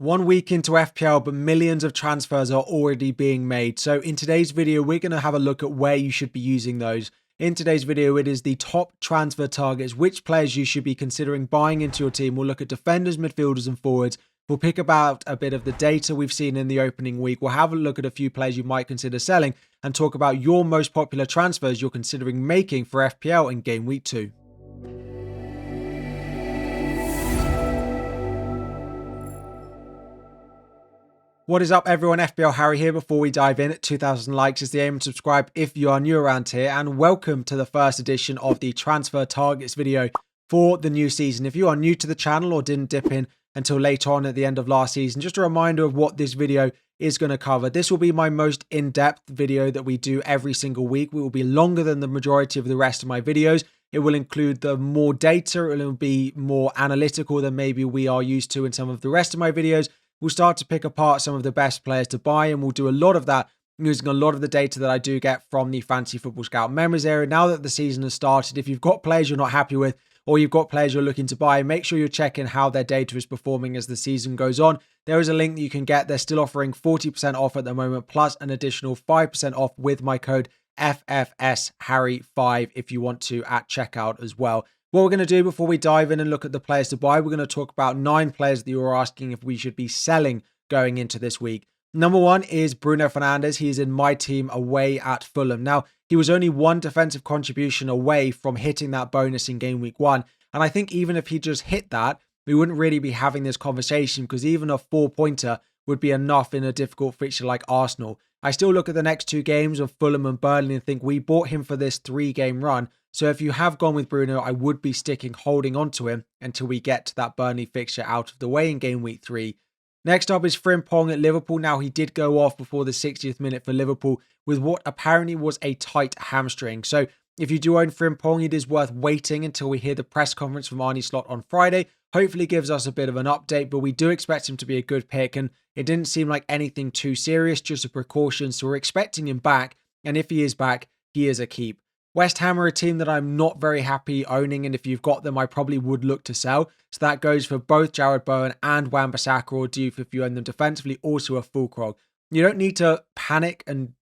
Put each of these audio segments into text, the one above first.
1 week into FPL, but millions of transfers are already being made. So in today's video, we're going to have a look at where you should be using those. In today's video, it is the top transfer targets, which players you should be considering buying into your team. We'll look at defenders, midfielders, and forwards. We'll pick about a bit of the data we've seen in the opening week. We'll have a look at a few players you might consider selling and talk about your most popular transfers you're considering making for FPL in Game Week 2. What is up everyone, FPL Harry here. Before we dive in, 2,000 likes is the aim, and subscribe if you are new around here, and welcome to the first edition of the transfer targets video for the new season. If you are new to the channel or didn't dip in until later on at the end of last season, just a reminder of what this video is going to cover. This will be my most in-depth video that we do every single week. It will be longer than the majority of the rest of my videos. It will include the more data. It will be more analytical than maybe we are used to in some of the rest of my videos. We'll start to pick apart some of the best players to buy, and we'll do a lot of that using a lot of the data that I do get from the Fantasy Football Scout members area. Now that the season has started, if you've got players you're not happy with, or you've got players you're looking to buy, make sure you're checking how their data is performing as the season goes on. There is a link that you can get. They're still offering 40% off at the moment, plus an additional 5% off with my code FFSHarry5 if you want to at checkout as well. What we're going to do before we dive in and look at the players to buy, we're going to talk about 9 players that you were asking if we should be selling going into this week. Number 1 is Bruno Fernandes. He is in my team away at Fulham. Now, he was only 1 defensive contribution away from hitting that bonus in game week 1. And I think even if he just hit that, we wouldn't really be having this conversation, because even a 4-pointer would be enough in a difficult fixture like Arsenal. I still look at the next 2 games of Fulham and Burnley and think we bought him for this 3-game run. So if you have gone with Bruno, I would be holding on to him until we get to that Burnley fixture out of the way in game week 3. Next up is Frimpong at Liverpool. Now, he did go off before the 60th minute for Liverpool with what apparently was a tight hamstring. So if you do own Frimpong, it is worth waiting until we hear the press conference from Arne Slot on Friday. Hopefully gives us a bit of an update, but we do expect him to be a good pick, and it didn't seem like anything too serious, just a precaution. So we're expecting him back, and if he is back, he is a keep. West Ham are a team that I'm not very happy owning, and if you've got them, I probably would look to sell. So that goes for both Jarrod Bowen and Wan-Bissaka, or Diouf if you own them defensively, also a Fulkrog. You don't need to panic and,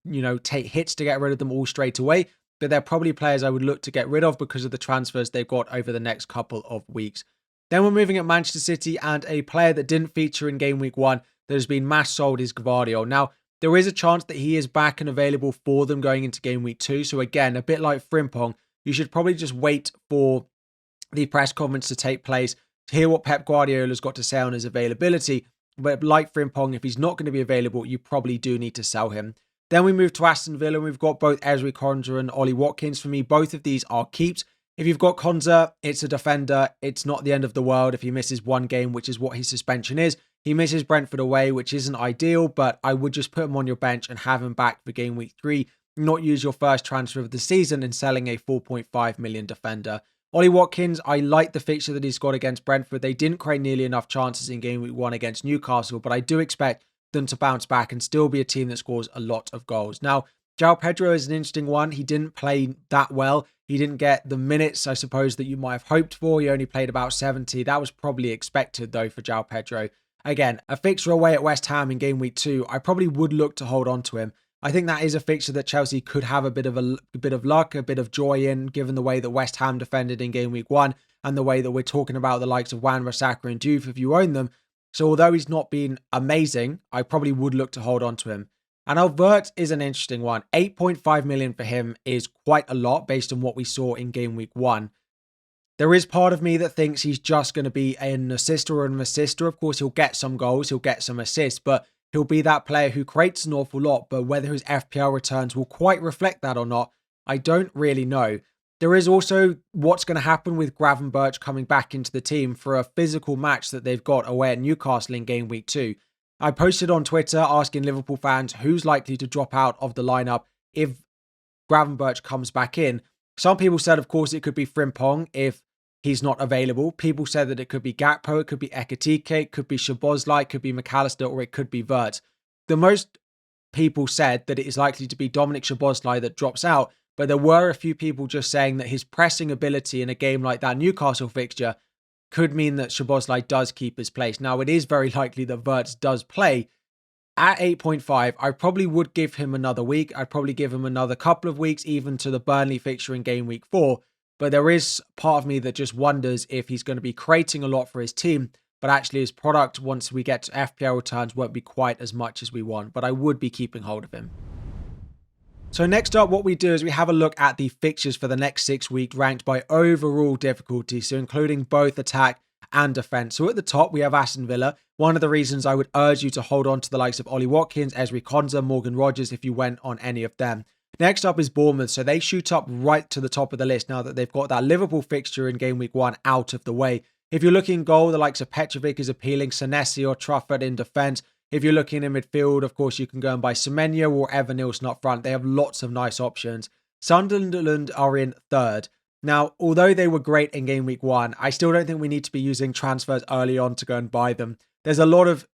take hits to get rid of them all straight away, but they're probably players I would look to get rid of because of the transfers they've got over the next couple of weeks. Then we're moving at Manchester City, and a player that didn't feature in game week 1 that has been mass sold is Gvardiol. Now, there is a chance that he is back and available for them going into game week 2. So again, a bit like Frimpong, you should probably just wait for the press conference to take place to hear what Pep Guardiola's got to say on his availability. But like Frimpong, if he's not going to be available, you probably do need to sell him. Then we move to Aston Villa, and we've got both Ezri Konsa and Ollie Watkins. For me, both of these are keeps. If you've got Konsa, it's a defender. It's not the end of the world if he misses 1 game, which is what his suspension is. He misses Brentford away, which isn't ideal, but I would just put him on your bench and have him back for game week 3. Not use your first transfer of the season in selling a 4.5 million defender. Ollie Watkins, I like the fixture that he's got against Brentford. They didn't create nearly enough chances in game week 1 against Newcastle, but I do expect them to bounce back and still be a team that scores a lot of goals. Now, João Pedro is an interesting one. He didn't play that well. He didn't get the minutes, I suppose, that you might have hoped for. He only played about 70. That was probably expected, though, for João Pedro. Again, a fixture away at West Ham in game week 2, I probably would look to hold on to him. I think that is a fixture that Chelsea could have a bit of luck, a bit of joy in, given the way that West Ham defended in game week 1 and the way that we're talking about the likes of Wan-Bissaka and Diouf if you own them. So although he's not been amazing, I probably would look to hold on to him. And Alvert is an interesting one. 8.5 million for him is quite a lot based on what we saw in game week 1. There is part of me that thinks he's just going to be an assister or an assister. Of course, he'll get some goals, he'll get some assists, but he'll be that player who creates an awful lot. But whether his FPL returns will quite reflect that or not, I don't really know. There is also what's going to happen with Gravenberch coming back into the team for a physical match that they've got away at Newcastle in game week 2. I posted on Twitter asking Liverpool fans who's likely to drop out of the lineup if Gravenberch comes back in. Some people said, of course, it could be Frimpong if he's not available. People said that it could be Gakpo, it could be Ekitike, it could be Szoboszlai, it could be McAllister, or it could be Vert. The most people said that it is likely to be Dominic Szoboszlai that drops out, but there were a few people just saying that his pressing ability in a game like that Newcastle fixture could mean that Szoboszlai does keep his place. Now, it is very likely that Wirtz does play. At 8.5, I probably would give him another week. I'd probably give him another couple of weeks, even to the Burnley fixture in game week 4. But there is part of me that just wonders if he's going to be creating a lot for his team, but actually his product, once we get to FPL returns, won't be quite as much as we want. But I would be keeping hold of him. So next up, what we do is we have a look at the fixtures for the next 6 weeks ranked by overall difficulty, so including both attack and defence. So at the top, we have Aston Villa. One of the reasons I would urge you to hold on to the likes of Ollie Watkins, Ezri Konsa, Morgan Rogers if you went on any of them. Next up is Bournemouth. So they shoot up right to the top of the list now that they've got that Liverpool fixture in game week 1 out of the way. If you're looking goal, the likes of Petrovic is appealing, Senesi or Trafford in defence. If you're looking in midfield, of course, you can go and buy Semenyo or Evan Nilsson up front. They have lots of nice options. Sunderland are in third. Now, although they were great in game week 1, I still don't think we need to be using transfers early on to go and buy them. There's a lot of,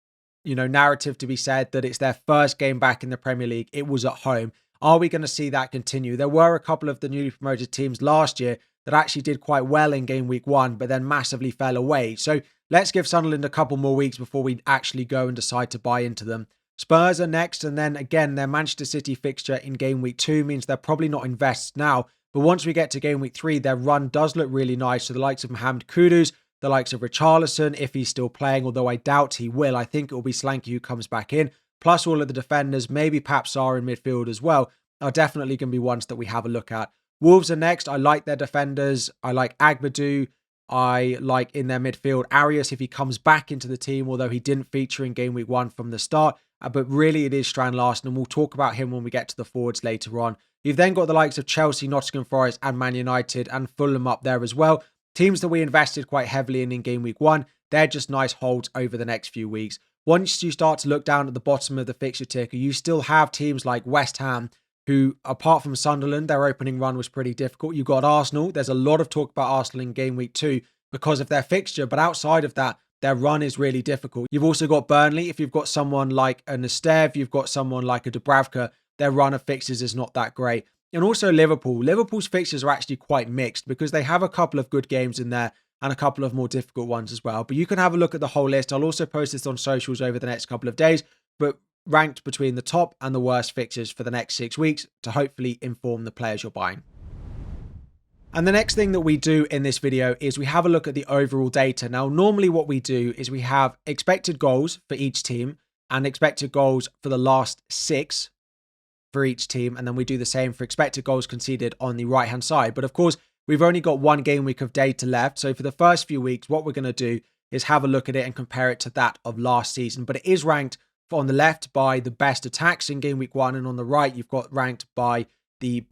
narrative to be said that it's their first game back in the Premier League. It was at home. Are we going to see that continue? There were a couple of the newly promoted teams last year that actually did quite well in game week 1, but then massively fell away. So let's give Sunderland a couple more weeks before we actually go and decide to buy into them. Spurs are next, and then again, their Manchester City fixture in game week 2 means they're probably not invested now. But once we get to game week 3, their run does look really nice. So the likes of Mohamed Kudus, the likes of Richarlison, if he's still playing, although I doubt he will. I think it will be Slanky who comes back in. Plus all of the defenders, maybe perhaps Sarr in midfield as well, are definitely going to be ones that we have a look at. Wolves are next. I like their defenders. I like Agbadu. I like in their midfield Arias if he comes back into the team, although he didn't feature in game week 1 from the start. But really it is Strand Larsen, and we'll talk about him when we get to the forwards later on. You've then got the likes of Chelsea, Nottingham Forest and Man United and Fulham up there as well. Teams that we invested quite heavily in game week 1. They're just nice holds over the next few weeks. Once you start to look down at the bottom of the fixture ticker, you still have teams like West Ham, who, apart from Sunderland, their opening run was pretty difficult. You've got Arsenal. There's a lot of talk about Arsenal in game week 2 because of their fixture, but outside of that, their run is really difficult. You've also got Burnley. If you've got someone like a Nestev, you've got someone like a Dubravka, their run of fixtures is not that great. And also Liverpool. Liverpool's fixtures are actually quite mixed because they have a couple of good games in there and a couple of more difficult ones as well. But you can have a look at the whole list. I'll also post this on socials over the next couple of days, but ranked between the top and the worst fixtures for the next 6 weeks to hopefully inform the players you're buying. And the next thing that we do in this video is we have a look at the overall data. Now, normally what we do is we have expected goals for each team and expected goals for the last 6 for each team. And then we do the same for expected goals conceded on the right-hand side. But of course, we've only got one game week of data left. So for the first few weeks, what we're going to do is have a look at it and compare it to that of last season. But it is ranked on the left by the best attacks in game week 1. And on the right, you've got ranked by the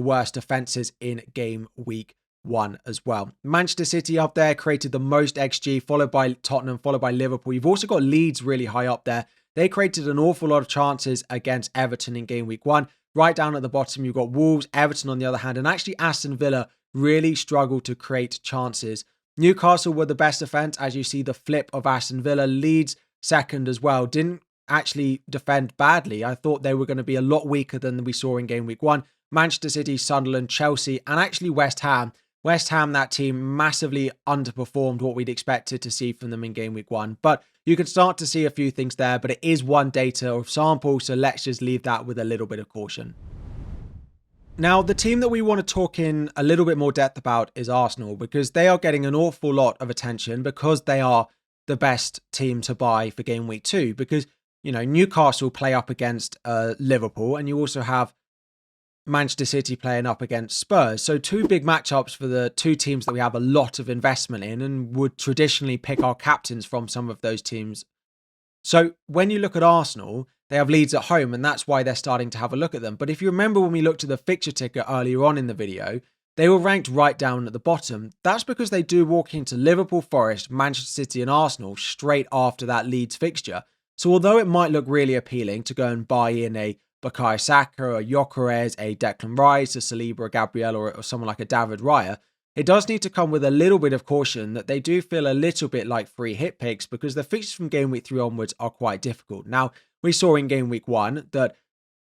worst defenses in game week 1 as well. Manchester City up there created the most XG, followed by Tottenham, followed by Liverpool. You've also got Leeds really high up there. They created an awful lot of chances against Everton in game week 1. Right down at the bottom, you've got Wolves, Everton on the other hand, and actually Aston Villa really struggled to create chances. Newcastle were the best defense, as you see the flip of Aston Villa. Leeds second as well. Didn't actually defend badly. I thought they were going to be a lot weaker than we saw in game week 1. Manchester City, Sunderland, Chelsea, and actually West Ham. West Ham, that team massively underperformed what we'd expected to see from them in game week 1. But you can start to see a few things there, but it is one data or sample, so let's just leave that with a little bit of caution. Now, the team that we want to talk in a little bit more depth about is Arsenal, because they are getting an awful lot of attention because they are the best team to buy for game week 2, because Newcastle play up against Liverpool, and you also have Manchester City playing up against Spurs. So 2 big matchups for the 2 teams that we have a lot of investment in and would traditionally pick our captains from some of those teams. So when you look at Arsenal, they have Leeds at home, and that's why they're starting to have a look at them. But if you remember when we looked at the fixture ticker earlier on in the video, they were ranked right down at the bottom. That's because they do walk into Liverpool, Forest, Manchester City and Arsenal straight after that Leeds fixture. So although it might look really appealing to go and buy in a Bukayo Saka, a Gyökeres, a Declan Rice, a Saliba, a Gabriel, or someone like a David Raya, it does need to come with a little bit of caution that they do feel a little bit like free hit picks because the fixtures from game week 3 onwards are quite difficult. Now, we saw in game week 1 that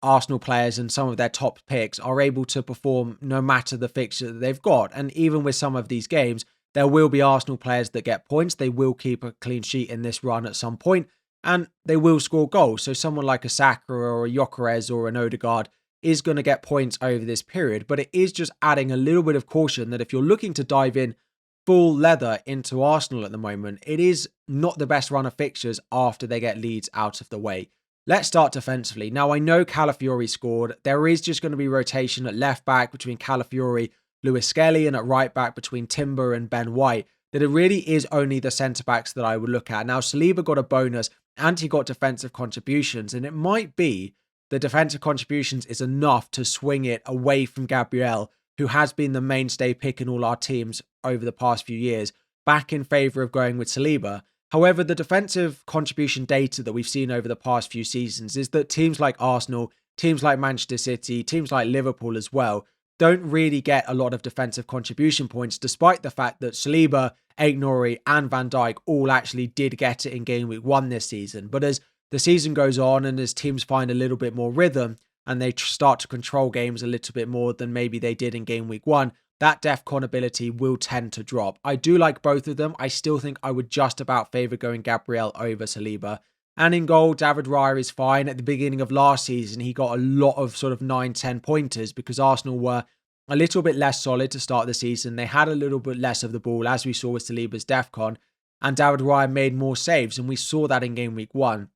Arsenal players and some of their top picks are able to perform no matter the fixture that they've got. And even with some of these games, there will be Arsenal players that get points. They will keep a clean sheet in this run at some point, and they will score goals. So someone like a Saka or a Gyökeres or an Odegaard is going to get points over this period. But it is just adding a little bit of caution that if you're looking to dive in full leather into Arsenal at the moment, it is not the best run of fixtures after they get Leeds out of the way. Let's start defensively. Now, I know Calafiori scored. There is just going to be rotation at left back between Calafiori, Lewis Skelly, and at right back between Timber and Ben White. That it really is only the centre backs that I would look at. Now, Saliba got a bonus and he got defensive contributions, and it might be the defensive contributions is enough to swing it away from Gabriel, who has been the mainstay pick in all our teams over the past few years, back in favour of going with Saliba. However, the defensive contribution data that we've seen over the past few seasons is that teams like Arsenal, teams like Manchester City, teams like Liverpool as well, don't really get a lot of defensive contribution points, despite the fact that Saliba, Aït-Nouri and Van Dijk all actually did get it in Game Week 1 this season. But as the season goes on and as teams find a little bit more rhythm and they start to control games a little bit more than maybe they did in Game Week 1, that DEFCON ability will tend to drop. I do like both of them. I still think I would just about favour going Gabriel over Saliba. And in goal, David Raya is fine. At the beginning of last season, he got a lot of sort of 9-10 pointers because Arsenal were a little bit less solid to start the season. They had a little bit less of the ball, as we saw with Saliba's DEFCON. And David Raya made more saves, and we saw that in Game Week 1.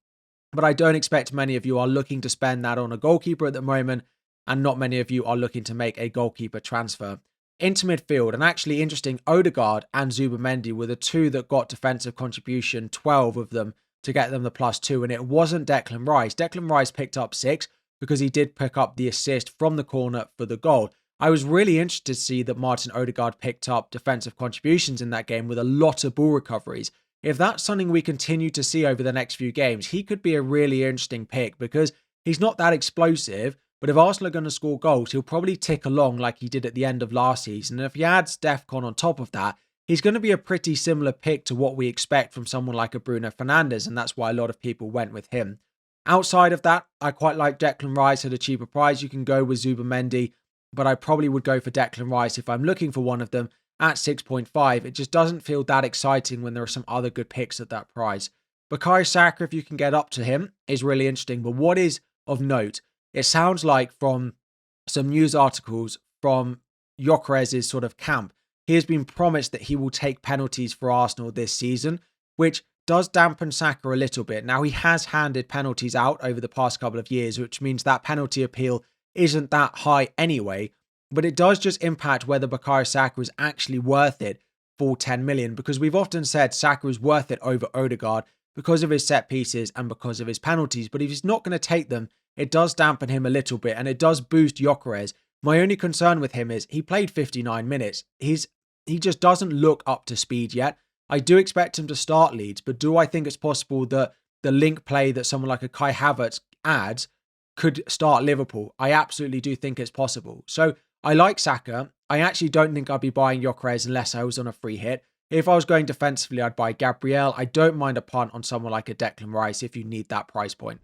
But I don't expect many of you are looking to spend that on a goalkeeper at the moment, and not many of you are looking to make a goalkeeper transfer. Into midfield, and actually interesting, Odegaard and Zubimendi were the two that got defensive contribution, 12 of them, to get them the +2, and it wasn't Declan Rice. Declan Rice picked up 6 because he did pick up the assist from the corner for the goal. I was really interested to see that Martin Odegaard picked up defensive contributions in that game with a lot of ball recoveries. If that's something we continue to see over the next few games, he could be a really interesting pick because he's not that explosive, but if Arsenal are going to score goals, he'll probably tick along like he did at the end of last season. And if he adds DEFCON on top of that, he's going to be a pretty similar pick to what we expect from someone like a Bruno Fernandes, and that's why a lot of people went with him. Outside of that, I quite like Declan Rice at a cheaper price. You can go with Zubimendi, but I probably would go for Declan Rice if I'm looking for one of them at 6.5. It just doesn't feel that exciting when there are some other good picks at that price. Bukayo Saka, if you can get up to him, is really interesting. But what is of note, it sounds like from some news articles from Gyökeres' sort of camp, he has been promised that he will take penalties for Arsenal this season, which does dampen Saka a little bit. Now, he has handed penalties out over the past couple of years, which means that penalty appeal isn't that high anyway, but it does just impact whether Bukayo Saka is actually worth it for 10 million, because we've often said Saka is worth it over Odegaard because of his set pieces and because of his penalties, but if he's not going to take them, it does dampen him a little bit, and it does boost Gyökeres. My only concern with him is he played 59 minutes. He just doesn't look up to speed yet. I do expect him to start Leeds, but do I think it's possible that the link play that someone like a Kai Havertz adds could start Liverpool? I absolutely do think it's possible. So I like Saka. I actually don't think I'd be buying Gyökeres unless I was on a free hit. If I was going defensively, I'd buy Gabriel. I don't mind a punt on someone like a Declan Rice if you need that price point.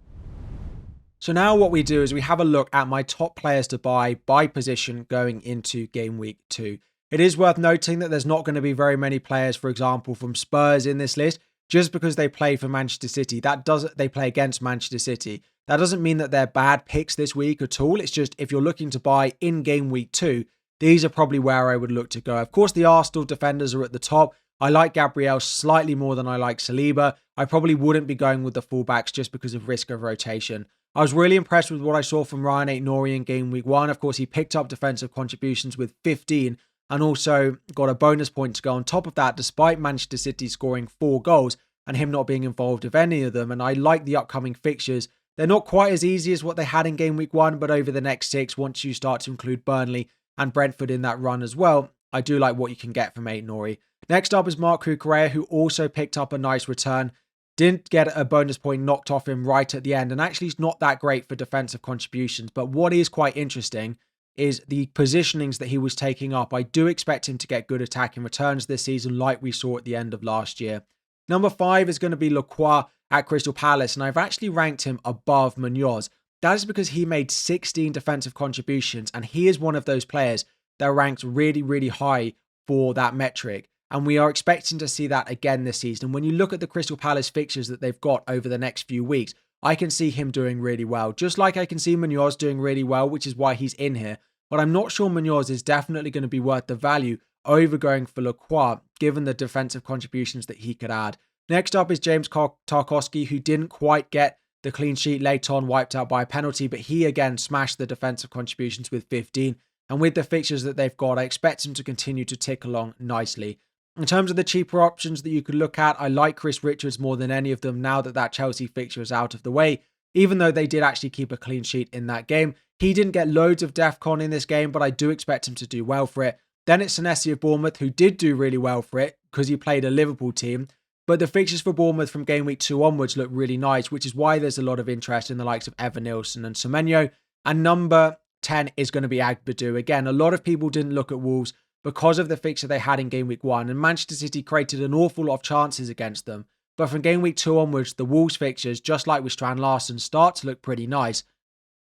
So now what we do is we have a look at my top players to buy by position going into Game Week 2. It is worth noting that there's not going to be very many players, for example, from Spurs in this list, just because they play for Manchester City. They play against Manchester City. That doesn't mean that they're bad picks this week at all. It's just if you're looking to buy in Game Week 2, these are probably where I would look to go. Of course, the Arsenal defenders are at the top. I like Gabriel slightly more than I like Saliba. I probably wouldn't be going with the fullbacks just because of risk of rotation. I was really impressed with what I saw from Ryan Aït-Nouri in Game Week 1. Of course, he picked up defensive contributions with 15 and also got a bonus point to go on top of that, despite Manchester City scoring 4 goals and him not being involved with any of them. And I like the upcoming fixtures. They're not quite as easy as what they had in Game Week 1, but over the next 6, once you start to include Burnley and Brentford in that run as well, I do like what you can get from Aït-Nouri. Next up is Marc Cucurella, who also picked up a nice return. Didn't get a bonus point knocked off him right at the end, and actually is not that great for defensive contributions. But what is quite interesting is the positionings that he was taking up. I do expect him to get good attacking returns this season, like we saw at the end of last year. Number 5 is going to be Lacroix at Crystal Palace, and I've actually ranked him above Munoz. That is because he made 16 defensive contributions, and he is one of those players that ranks really, really high for that metric. And we are expecting to see that again this season. And when you look at the Crystal Palace fixtures that they've got over the next few weeks, I can see him doing really well. Just like I can see Munoz doing really well, which is why he's in here. But I'm not sure Munoz is definitely going to be worth the value over going for Lacroix, given the defensive contributions that he could add. Next up is James Tarkowski, who didn't quite get the clean sheet late on, wiped out by a penalty, but he again smashed the defensive contributions with 15. And with the fixtures that they've got, I expect him to continue to tick along nicely. In terms of the cheaper options that you could look at, I like Chris Richards more than any of them now that Chelsea fixture is out of the way, even though they did actually keep a clean sheet in that game. He didn't get loads of DEFCON in this game, but I do expect him to do well for it. Then it's Senesi of Bournemouth, who did do really well for it because he played a Liverpool team. But the fixtures for Bournemouth from game week 2 onwards look really nice, which is why there's a lot of interest in the likes of Evan Nilsson and Semenyo. And number 10 is going to be Agbadu. Again, a lot of people didn't look at Wolves because of the fixture they had in game week 1, and Manchester City created an awful lot of chances against them. But from game week 2 onwards, the Wolves fixtures, just like with Strand Larsen, start to look pretty nice.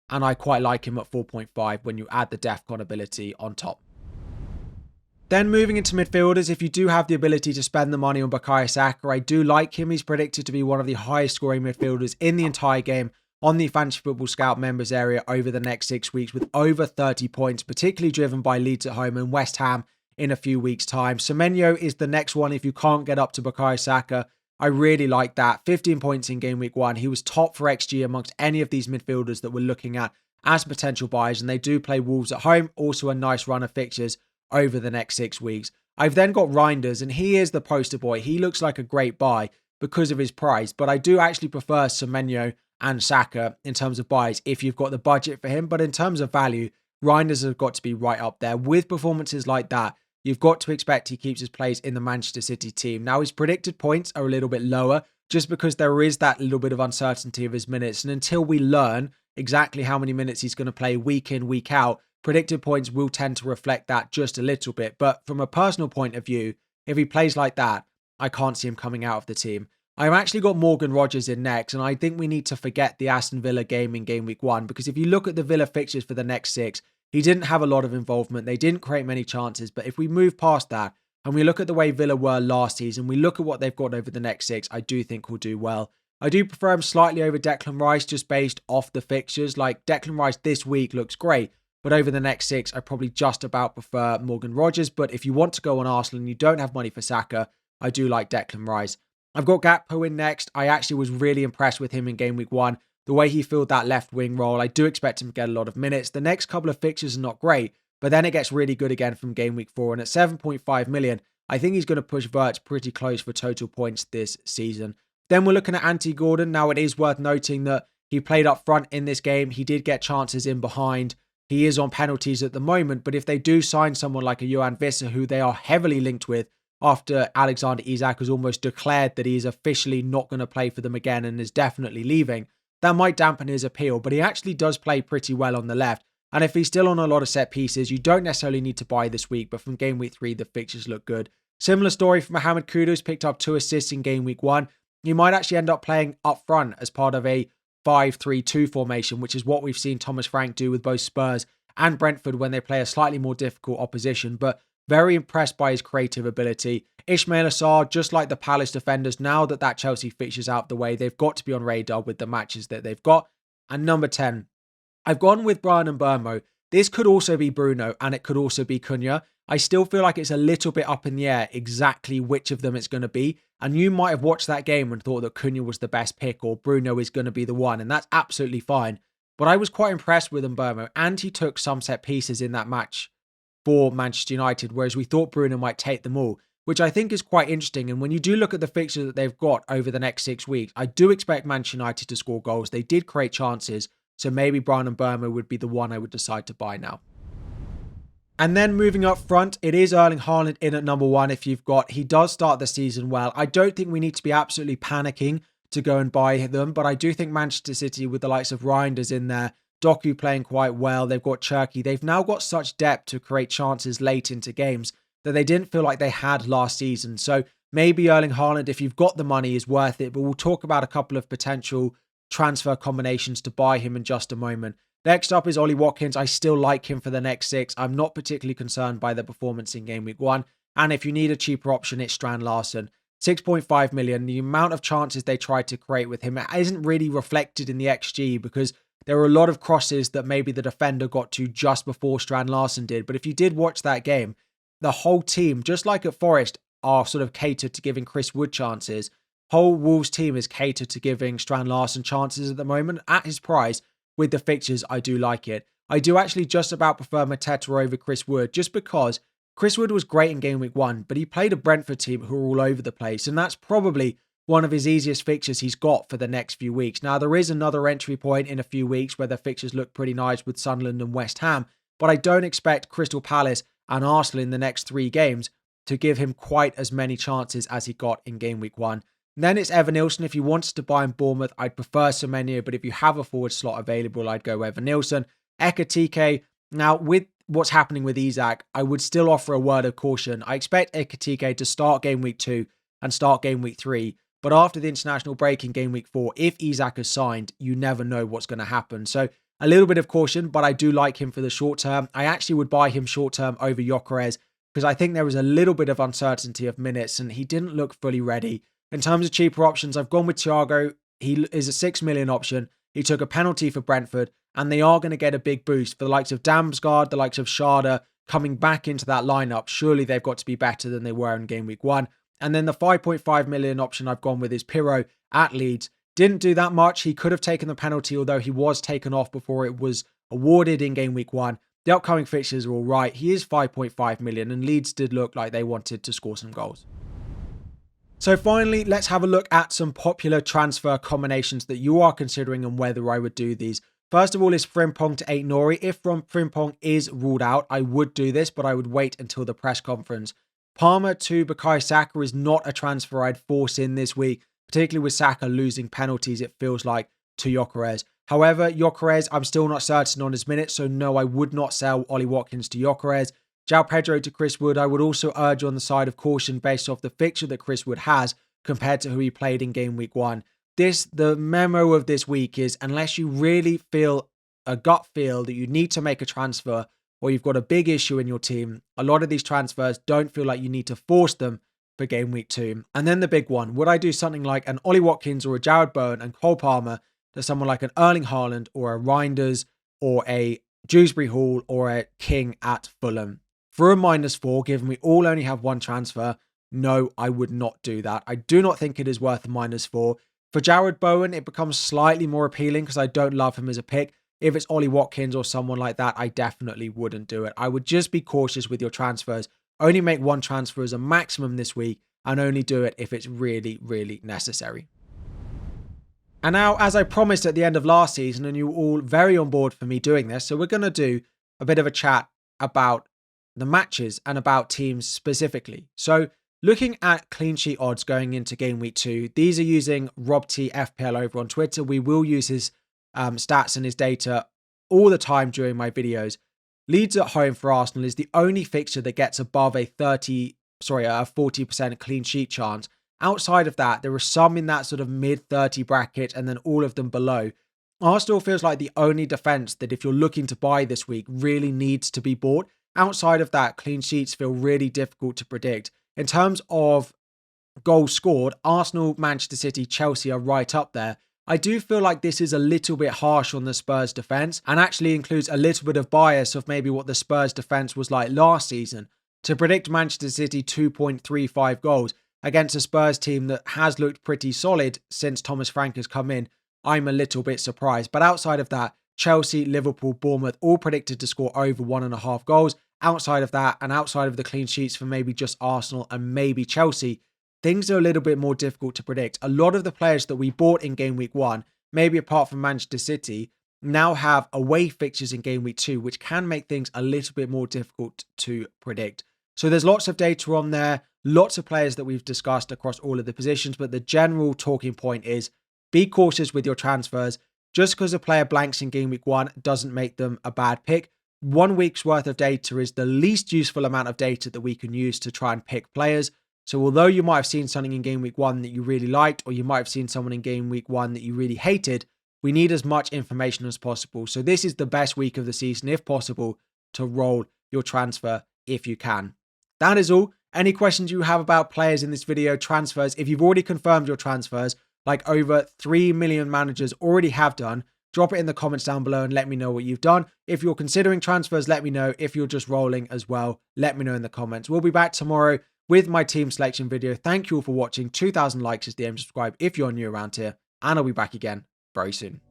And I quite like him at 4.5 when you add the DEFCON ability on top. Then moving into midfielders, if you do have the ability to spend the money on Bukayo Saka, I do like him. He's predicted to be one of the highest scoring midfielders in the entire game on the Fantasy Football Scout members area over the next 6 weeks with over 30 points, particularly driven by Leeds at home and West Ham in a few weeks' time. Semenyo is the next one if you can't get up to Bukayo Saka. I really like that. 15 points in game week 1. He was top for XG amongst any of these midfielders that we're looking at as potential buyers, and they do play Wolves at home. Also a nice run of fixtures over the next 6 weeks. I've then got Reinders, and he is the poster boy. He looks like a great buy because of his price, but I do actually prefer Semenyo and Saka in terms of buys if you've got the budget for him. But in terms of value, Reinders have got to be right up there. With performances like that, you've got to expect he keeps his place in the Manchester City team. Now, his predicted points are a little bit lower just because there is that little bit of uncertainty of his minutes. And until we learn exactly how many minutes he's going to play week in, week out, predicted points will tend to reflect that just a little bit. But from a personal point of view, if he plays like that, I can't see him coming out of the team. I've actually got Morgan Rogers in next, and I think we need to forget the Aston Villa game in game week 1, because if you look at the Villa fixtures for the next 6, he didn't have a lot of involvement. They didn't create many chances. But if we move past that and we look at the way Villa were last season, we look at what they've got over the next 6, I do think we'll do well. I do prefer him slightly over Declan Rice just based off the fixtures. Like Declan Rice this week looks great, but over the next 6, I probably just about prefer Morgan Rogers. But if you want to go on Arsenal and you don't have money for Saka, I do like Declan Rice. I've got Gakpo in next. I actually was really impressed with him in game week 1. The way he filled that left wing role, I do expect him to get a lot of minutes. The next couple of fixtures are not great, but then it gets really good again from game week 4. And at 7.5 million, I think he's going to push Wirtz pretty close for total points this season. Then we're looking at Anthony Gordon. Now, it is worth noting that he played up front in this game. He did get chances in behind. He is on penalties at the moment, but if they do sign someone like a Johan Visser, who they are heavily linked with, after Alexander Isak has almost declared that he is officially not going to play for them again and is definitely leaving, that might dampen his appeal. But he actually does play pretty well on the left. And if he's still on a lot of set pieces, you don't necessarily need to buy this week. But from game week 3, the fixtures look good. Similar story for Mohamed Kudus, picked up 2 assists in game week 1. He might actually end up playing up front as part of a 5-3-2 formation, which is what we've seen Thomas Frank do with both Spurs and Brentford when they play a slightly more difficult opposition. But very impressed by his creative ability. Ismail Assar, just like the Palace defenders, now that Chelsea fixture's out of the way, they've got to be on radar with the matches that they've got. And number 10, I've gone with Brian and Burmo. This could also be Bruno and it could also be Cunha. I still feel like it's a little bit up in the air exactly which of them it's going to be. And you might have watched that game and thought that Cunha was the best pick or Bruno is going to be the one. And that's absolutely fine. But I was quite impressed with Mbeumo, and he took some set pieces in that match for Manchester United, whereas we thought Bruno might take them all, which I think is quite interesting. And when you do look at the fixture that they've got over the next 6 weeks, I do expect Manchester United to score goals. They did create chances, so maybe Brian Mbeumo would be the one I would decide to buy now. And then moving up front, it is Erling Haaland in at number 1 if you've got. He does start the season well. I don't think we need to be absolutely panicking to go and buy them, but I do think Manchester City, with the likes of Reinders in there, Doku playing quite well, they've got Cherki, they've now got such depth to create chances late into games that they didn't feel like they had last season. So maybe Erling Haaland, if you've got the money, is worth it, but we'll talk about a couple of potential transfer combinations to buy him in just a moment. Next up is Ollie Watkins. I still like him for the next 6. I'm not particularly concerned by the performance in game week 1. And if you need a cheaper option, it's Strand Larsen. 6.5 million. The amount of chances they tried to create with him isn't really reflected in the XG because there were a lot of crosses that maybe the defender got to just before Strand Larsen did. But if you did watch that game, the whole team, just like at Forest, are sort of catered to giving Chris Wood chances. Whole Wolves team is catered to giving Strand Larsen chances at the moment. At his price, with the fixtures, I do like it. I do actually just about prefer Mateta over Chris Wood, just because Chris Wood was great in game week 1, but he played a Brentford team who are all over the place, and that's probably one of his easiest fixtures he's got for the next few weeks. Now, there is another entry point in a few weeks where the fixtures look pretty nice with Sunderland and West Ham, but I don't expect Crystal Palace and Arsenal in the next 3 games to give him quite as many chances as he got in game week 1. And then it's Evan Nilsson. If you wanted to buy in Bournemouth, I'd prefer Semenyo, but if you have a forward slot available, I'd go Evan Nilsson. Ekatike, now with what's happening with Isak, I would still offer a word of caution. I expect Ekatike to start game week 2 and start game week 3, but after the international break in game week 4, if Isak is signed, you never know what's going to happen. So a little bit of caution, but I do like him for the short term. I actually would buy him short term over Gyökeres because I think there was a little bit of uncertainty of minutes and he didn't look fully ready. In terms of cheaper options, I've gone with Thiago. He is a 6 million option. He took a penalty for Brentford, and they are going to get a big boost for the likes of Damsgaard, the likes of Schade coming back into that lineup. Surely they've got to be better than they were in game week 1. And then the 5.5 million option I've gone with is Pirro at Leeds. Didn't do that much. He could have taken the penalty, although he was taken off before it was awarded in game week 1. The upcoming fixtures are all right. He is 5.5 million, and Leeds did look like they wanted to score some goals. So finally, let's have a look at some popular transfer combinations that you are considering and whether I would do these. First of all is Frimpong to 8 Nori. If Frimpong is ruled out, I would do this, but I would wait until the press conference. Palmer to Bukayo Saka is not a transfer I'd force in this week, particularly with Saka losing penalties, it feels like, to Gyökeres. However, Gyökeres, I'm still not certain on his minutes, so no, I would not sell Ollie Watkins to Gyökeres. João Pedro to Chris Wood, I would also urge on the side of caution based off the fixture that Chris Wood has compared to who he played in game week 1. The memo of this week is, unless you really feel a gut feel that you need to make a transfer or you've got a big issue in your team, a lot of these transfers don't feel like you need to force them for game week 2. And then the big one, would I do something like an Ollie Watkins or a Jared Bowen and Cole Palmer to someone like an Erling Haaland or a Reinders or a Dewsbury Hall or a King at Fulham? For a -4, given we all only have one transfer, no, I would not do that. I do not think it is worth a -4. For Jared Bowen, it becomes slightly more appealing because I don't love him as a pick. If it's Ollie Watkins or someone like that, I definitely wouldn't do it. I would just be cautious with your transfers. Only make one transfer as a maximum this week and only do it if it's really, really necessary. And now, as I promised at the end of last season, and you were all very on board for me doing this, so we're going to do a bit of a chat about the matches and about teams specifically. So looking at clean sheet odds going into game week 2, these are using Rob T FPL over on Twitter. We will use his stats and his data all the time during my videos. Leeds at home for Arsenal is the only fixture that gets above a 40% clean sheet chance. Outside of that, there are some in that sort of mid-30 bracket and then all of them below. Arsenal feels like the only defence that if you're looking to buy this week really needs to be bought. Outside of that, clean sheets feel really difficult to predict. In terms of goals scored, Arsenal, Manchester City, Chelsea are right up there. I do feel like this is a little bit harsh on the Spurs defence and actually includes a little bit of bias of maybe what the Spurs defence was like last season. To predict Manchester City 2.35 goals against a Spurs team that has looked pretty solid since Thomas Frank has come in, I'm a little bit surprised. But outside of that, Chelsea, Liverpool, Bournemouth, all predicted to score over 1.5 goals. Outside of that, and outside of the clean sheets for maybe just Arsenal and maybe Chelsea, things are a little bit more difficult to predict. A lot of the players that we bought in game week 1, maybe apart from Manchester City, now have away fixtures in game week 2, which can make things a little bit more difficult to predict. So there's lots of data on there, lots of players that we've discussed across all of the positions, but the general talking point is be cautious with your transfers. Just because a player blanks in game week 1 doesn't make them a bad pick. 1 week's worth of data is the least useful amount of data that we can use to try and pick players. So although you might have seen something in game week 1 that you really liked, or you might have seen someone in game week 1 that you really hated, we need as much information as possible. So this is the best week of the season, if possible, to roll your transfer if you can. That is all. Any questions you have about players in this video, transfers, if you've already confirmed your transfers, like over 3 million managers already have done, drop it in the comments down below and let me know what you've done. If you're considering transfers, let me know. If you're just rolling as well, let me know in the comments. We'll be back tomorrow with my team selection video. Thank you all for watching. 2,000 likes is the aim. Subscribe if you're new around here, and I'll be back again very soon.